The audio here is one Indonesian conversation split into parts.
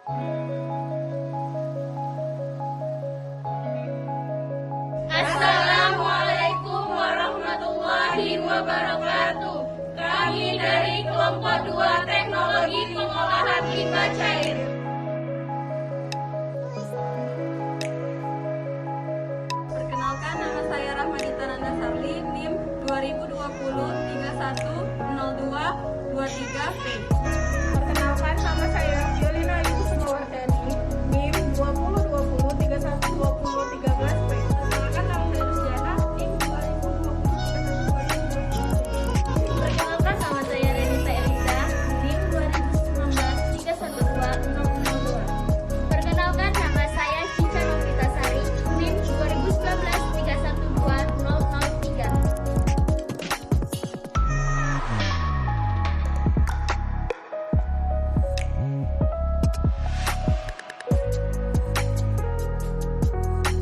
Assalamualaikum warahmatullahi wabarakatuh. Kami dari kelompok 2 Teknologi Pengolahan Limbah Cair. Perkenalkan, nama saya Rahmadita Nandasarli, NIM 2020-3102-23P. Perkenalkan, nama saya Violina Ibu Sumawardani, NIM 2020-3120-13P. Perkenalkan, nama saya Rusdiana, NIM 2020-3120-13P. Perkenalkan, nama saya Renita Elisa, NIM 2019-3120-002. Perkenalkan, nama saya Cica Novitasari, NIM 2019-3120-003.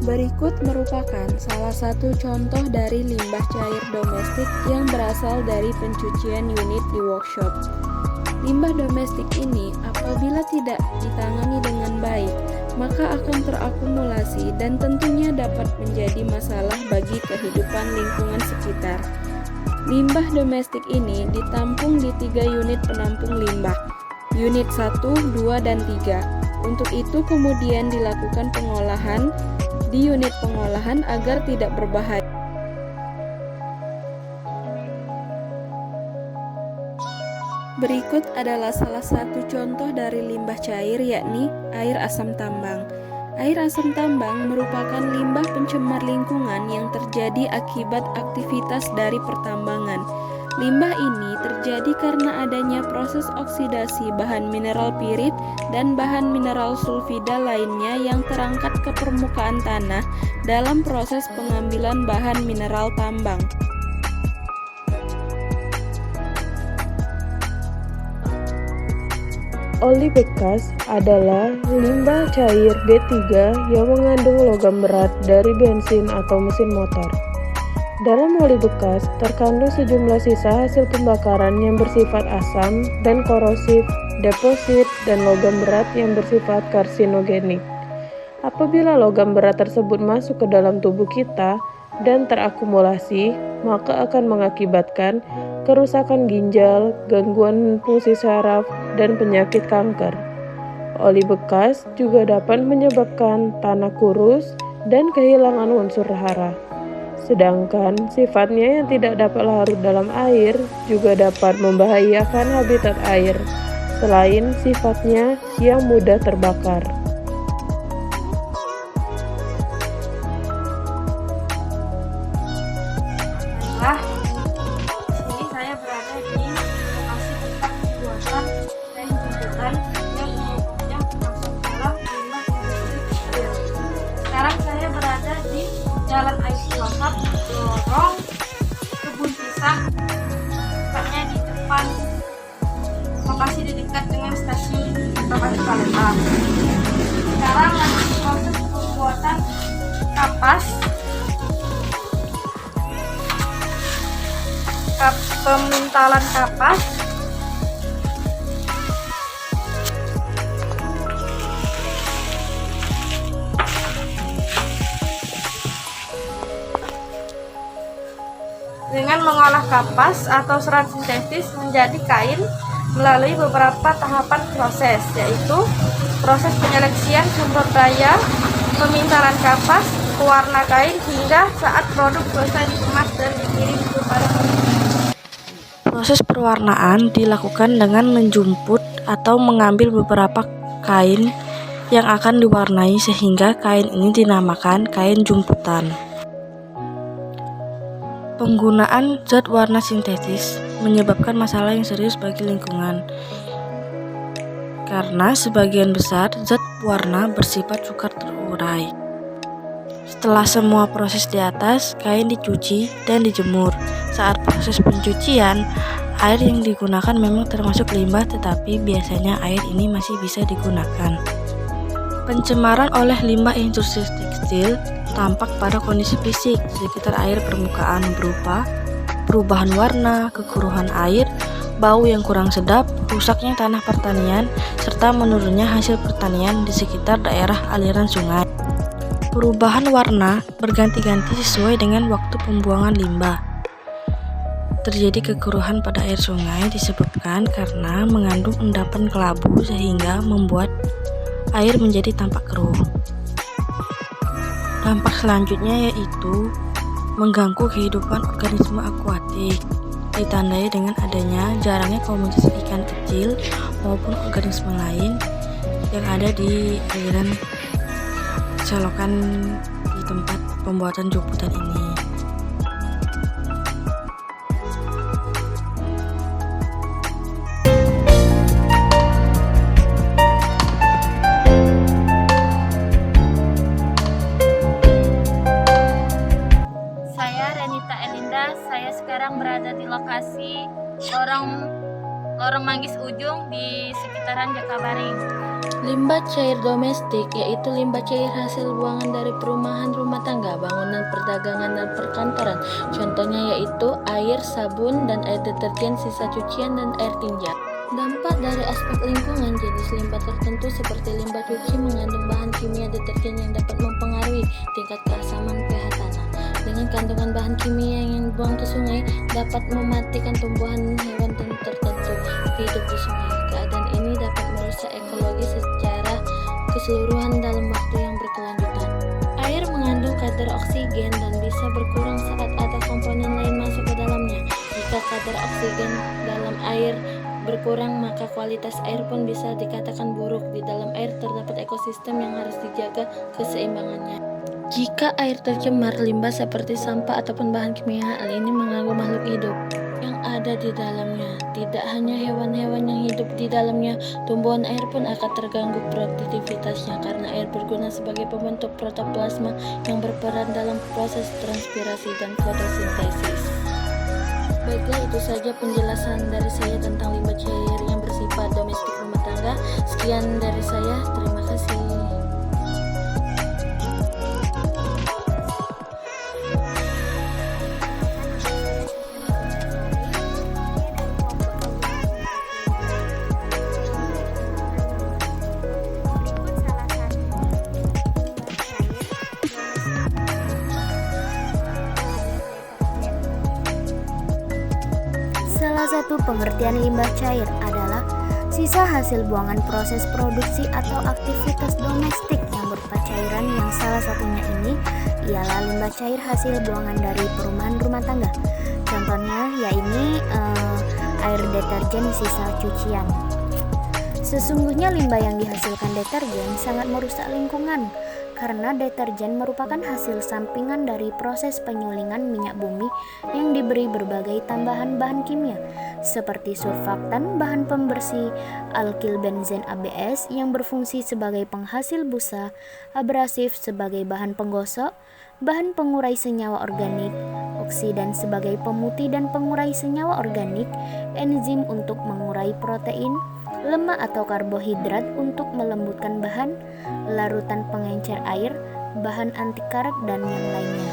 Berikut merupakan salah satu contoh dari limbah cair domestik yang berasal dari pencucian unit di workshop. Limbah domestik ini apabila tidak ditangani dengan baik, maka akan terakumulasi dan tentunya dapat menjadi masalah bagi kehidupan lingkungan sekitar. Limbah domestik ini ditampung di 3 unit penampung limbah, unit 1, 2, dan 3. Untuk itu kemudian dilakukan pengolahan di unit pengolahan agar tidak berbahaya. Berikut adalah salah satu contoh dari limbah cair, yakni air asam tambang. Air asam tambang merupakan limbah pencemar lingkungan yang terjadi akibat aktivitas dari pertambangan. Limbah ini terjadi karena adanya proses oksidasi bahan mineral pirit dan bahan mineral sulfida lainnya yang terangkat ke permukaan tanah dalam proses pengambilan bahan mineral tambang. Oli bekas adalah limbah cair D3 yang mengandung logam berat dari bensin atau mesin motor. Dalam oli bekas terkandung sejumlah sisa hasil pembakaran yang bersifat asam dan korosif, deposit, dan logam berat yang bersifat karsinogenik. Apabila logam berat tersebut masuk ke dalam tubuh kita dan terakumulasi, maka akan mengakibatkan kerusakan ginjal, gangguan fungsi saraf, dan penyakit kanker. Oli bekas juga dapat menyebabkan tanah kurus dan kehilangan unsur hara. Sedangkan sifatnya yang tidak dapat larut dalam air juga dapat membahayakan habitat air, selain sifatnya yang mudah terbakar. Sini saya berada di lokasi tempat pembuatan dan jemputan yang masuk dalam limbah domestik cair. Sekarang saya berada di Jalan Ais Wasat, lorong kebun pisang, tepatnya di depan lokasi di dekat dengan stasiun Bekasi Palembang. Sekarang lagi proses pembuatan kapas, pemintalan kapas. Dengan mengolah kapas atau serat sintetis menjadi kain melalui beberapa tahapan proses, yaitu proses penyeleksian sumber daya, pemintalan kapas, pewarna kain, hingga saat produk selesai dikemas dan dikirim kepada konsumen. Proses perwarnaan dilakukan dengan menjumput atau mengambil beberapa kain yang akan diwarnai sehingga kain ini dinamakan kain jumputan. Penggunaan zat warna sintetis menyebabkan masalah yang serius bagi lingkungan karena sebagian besar zat warna bersifat sukar terurai. Setelah semua proses di atas, kain dicuci dan dijemur. Saat proses pencucian, air yang digunakan memang termasuk limbah, tetapi biasanya air ini masih bisa digunakan. Pencemaran oleh limbah industri tekstil tampak pada kondisi fisik di sekitar air permukaan berupa perubahan warna, kekeruhan air, bau yang kurang sedap, rusaknya tanah pertanian, serta menurunnya hasil pertanian di sekitar daerah aliran sungai. Perubahan warna berganti-ganti sesuai dengan waktu pembuangan limbah. Terjadi kekeruhan pada air sungai disebabkan karena mengandung endapan kelabu sehingga membuat air menjadi tampak keruh. Dampak selanjutnya yaitu mengganggu kehidupan organisme akuatik, ditandai dengan adanya jarangnya komunitas ikan kecil maupun organisme lain yang ada di aliran selokan di tempat pembuatan jumputan ini. Saya Renita Elinda, saya sekarang berada di lokasi Lorong Manggis Ujung di sekitaran Jakabaring. Limbah cair domestik yaitu limbah cair hasil buangan dari perumahan, rumah tangga, bangunan, perdagangan, dan perkantoran. Contohnya yaitu air, sabun, dan air deterjen, sisa cucian, dan air tinja. Dampak dari aspek lingkungan, jenis limbah tertentu seperti limbah cuci mengandung bahan kimia deterjen yang dapat mempengaruhi tingkat keasaman pH tanah. Dengan kandungan bahan kimia yang dibuang ke sungai dapat mematikan tumbuhan hewan tertentu hidup di sungai. Keadaan ini dapat merusak ekologi secara keseluruhan dalam waktu yang berkelanjutan. Air mengandung kadar oksigen dan bisa berkurang saat ada komponen lain masuk ke dalamnya. Jika kadar oksigen dalam air berkurang, maka kualitas air pun bisa dikatakan buruk. Di dalam air terdapat ekosistem yang harus dijaga keseimbangannya. Jika air tercemar, limbah seperti sampah ataupun bahan kimia hal ini mengganggu makhluk hidup yang ada di dalamnya. Tidak hanya hewan-hewan yang hidup di dalamnya, tumbuhan air pun akan terganggu produktivitasnya karena air berguna sebagai pembentuk protoplasma yang berperan dalam proses transpirasi dan fotosintesis. Baiklah, itu saja penjelasan dari saya tentang limbah cair yang bersifat domestik rumah tangga. Sekian dari saya, terima kasih. Salah satu pengertian limbah cair adalah sisa hasil buangan proses produksi atau aktivitas domestik yang berupa cairan, yang salah satunya ini ialah limbah cair hasil buangan dari perumahan rumah tangga. Contohnya yaitu air deterjen sisa cucian. Sesungguhnya limbah yang dihasilkan deterjen sangat merusak lingkungan karena deterjen merupakan hasil sampingan dari proses penyulingan minyak bumi yang diberi berbagai tambahan bahan kimia seperti surfaktan, bahan pembersih, alkil benzen ABS yang berfungsi sebagai penghasil busa, abrasif sebagai bahan penggosok, bahan pengurai senyawa organik, oksidan sebagai pemutih dan pengurai senyawa organik, enzim untuk mengurai protein, lemak atau karbohidrat untuk melembutkan bahan, larutan pengencer air, bahan anti karat, dan yang lainnya.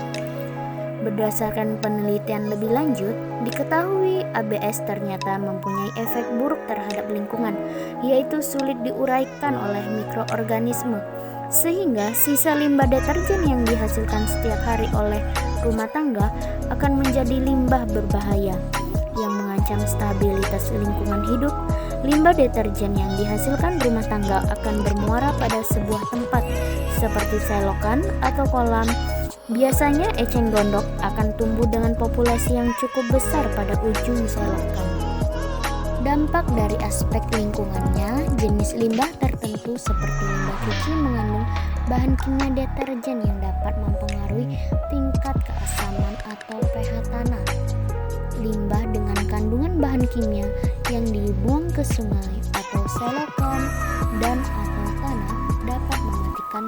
Berdasarkan penelitian lebih lanjut, diketahui ABS ternyata mempunyai efek buruk terhadap lingkungan, yaitu sulit diuraikan oleh mikroorganisme, sehingga sisa limbah deterjen yang dihasilkan setiap hari oleh rumah tangga akan menjadi limbah berbahaya yang mengancam stabilitas lingkungan hidup. Limbah deterjen yang dihasilkan rumah tangga akan bermuara pada sebuah tempat seperti selokan atau kolam. Biasanya eceng gondok akan tumbuh dengan populasi yang cukup besar pada ujung selokan. Dampak dari aspek lingkungannya, jenis limbah tertentu seperti limbah cuci mengandung bahan kimia deterjen yang dapat mempengaruhi tingkat keasaman atau pH tanah. Limbah dengan kandungan bahan kimia yang dibuang ke sungai atau selokan dan atau tanah dapat mematikan